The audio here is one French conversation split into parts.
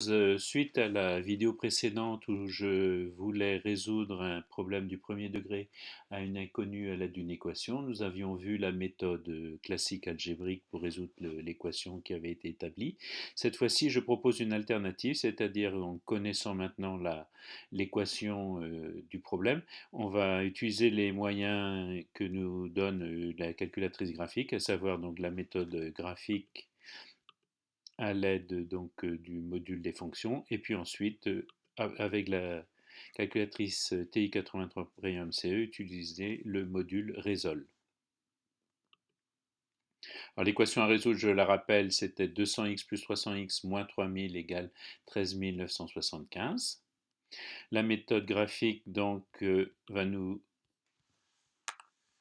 Suite à la vidéo précédente où je voulais résoudre un problème du premier degré à une inconnue à l'aide d'une équation, nous avions vu la méthode classique algébrique pour résoudre l'équation qui avait été établie. Cette fois-ci, je propose une alternative, c'est-à-dire en connaissant maintenant l'équation du problème, on va utiliser les moyens que nous donne la calculatrice graphique, à savoir donc la méthode graphique à l'aide donc du module des fonctions, et puis ensuite avec la calculatrice TI-83 Premium CE, utiliser le module Resol. Alors l'équation à résoudre, je la rappelle, c'était 200x plus 300x moins 3000 égale 13 975. La méthode graphique donc va nous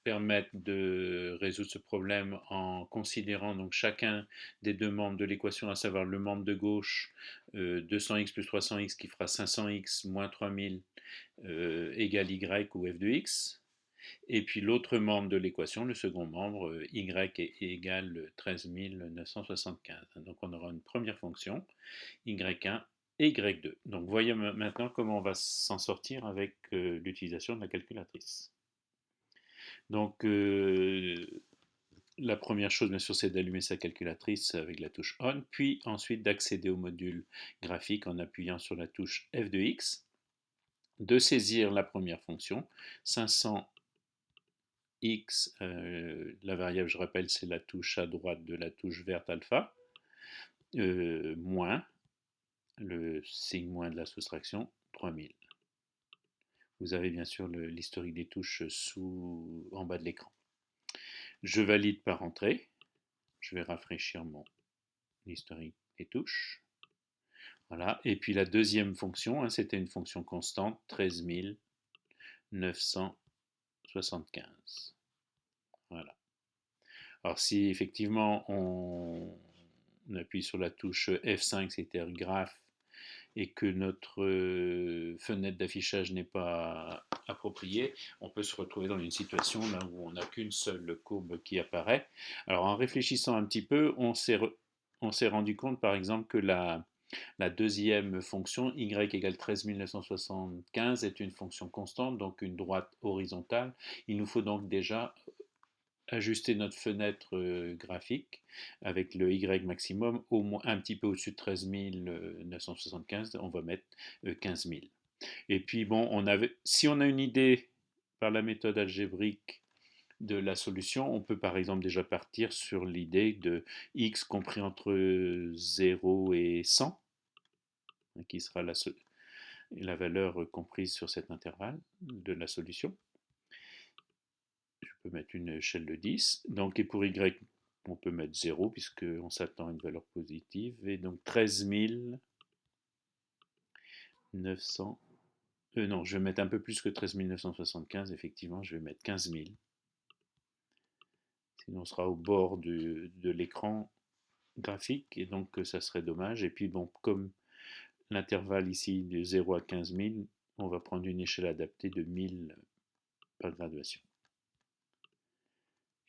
permettre de résoudre ce problème en considérant donc chacun des deux membres de l'équation, à savoir le membre de gauche 200x plus 300x qui fera 500x moins 3000 égale y ou f de x, et puis l'autre membre de l'équation, le second membre, y est égal 13 975. Donc on aura une première fonction, y1 et y2. Donc voyons maintenant comment on va s'en sortir avec l'utilisation de la calculatrice. Donc, la première chose, bien sûr, c'est d'allumer sa calculatrice avec la touche On, puis ensuite d'accéder au module graphique en appuyant sur la touche F de X, de saisir la première fonction, 500x, la variable, je rappelle, c'est la touche à droite de la touche verte alpha, moins le signe moins de la soustraction, 3000. Vous avez bien sûr l'historique des touches en bas de l'écran. Je valide par entrée. Je vais rafraîchir mon historique des touches. Voilà. Et puis la deuxième fonction, hein, c'était une fonction constante, 13 975. Voilà. Alors si effectivement on appuie sur la touche F5, c'est-à-dire graphe, et que notre fenêtre d'affichage n'est pas appropriée, on peut se retrouver dans une situation là où on n'a qu'une seule courbe qui apparaît. Alors en réfléchissant un petit peu, on s'est rendu compte par exemple que la deuxième fonction, y égale 13 975, est une fonction constante, donc une droite horizontale. Il nous faut donc déjà ajuster notre fenêtre graphique avec le Y maximum au moins un petit peu au-dessus de 13 975, on va mettre 15 000. Et puis bon, si on a une idée par la méthode algébrique de la solution, on peut par exemple déjà partir sur l'idée de x compris entre 0 et 100, qui sera la valeur comprise sur cet intervalle de la solution. Je peux mettre une échelle de 10. Donc, et pour y, on peut mettre 0 puisqu'on s'attend à une valeur positive. Et donc 13 900. Non, je vais mettre un peu plus que 13 975. Effectivement, je vais mettre 15 000. Sinon, on sera au bord de l'écran graphique et donc ça serait dommage. Et puis, bon, comme l'intervalle ici de 0 à 15 000, on va prendre une échelle adaptée de 1000 par graduation.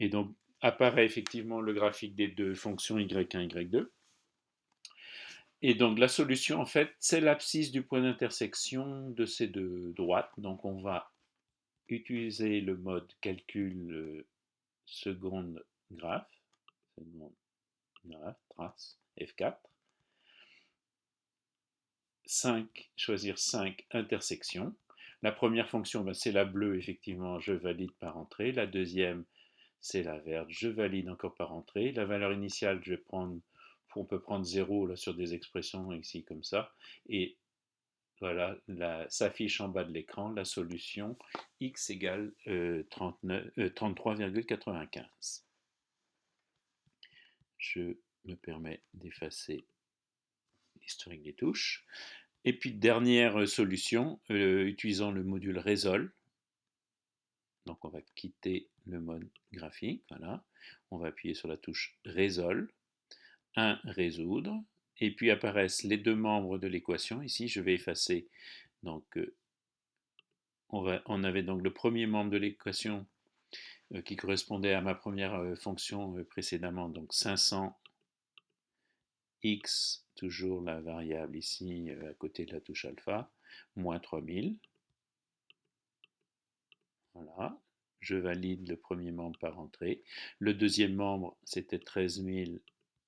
Et donc, apparaît effectivement le graphique des deux fonctions y1, y2. Et donc la solution, en fait, c'est l'abscisse du point d'intersection de ces deux droites. Donc on va utiliser le mode calcul seconde graphe, trace, F4. 5, choisir 5 intersections. La première fonction, ben, c'est la bleue, effectivement, je valide par entrée. La deuxième, c'est la verte, je valide encore par entrée. La valeur initiale, on peut prendre 0 là, sur des expressions ici comme ça. Et voilà, s'affiche en bas de l'écran la solution x égale 33,95. Je me permets d'effacer l'historique des touches. Et puis dernière solution, utilisant le module Resol. Donc on va quitter le mode graphique, voilà. On va appuyer sur la touche Resol. 1, résoudre. Et puis apparaissent les deux membres de l'équation. Ici, je vais effacer. Donc, on avait donc le premier membre de l'équation qui correspondait à ma première fonction précédemment, donc 500 x, toujours la variable ici à côté de la touche alpha, moins 3000. Voilà, je valide le premier membre par entrée. Le deuxième membre, c'était 13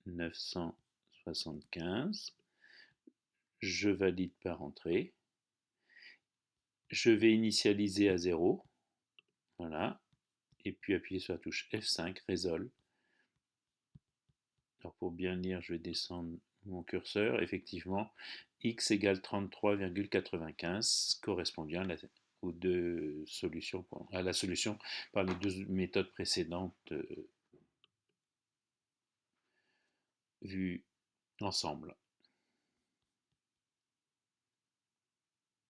975. Je valide par entrée. Je vais initialiser à 0. Voilà. Et puis appuyer sur la touche F5, résolve. Alors pour bien lire, je vais descendre mon curseur. Effectivement, x égale 33,95 correspond bien aux deux solutions, à la solution par les deux méthodes précédentes vues ensemble.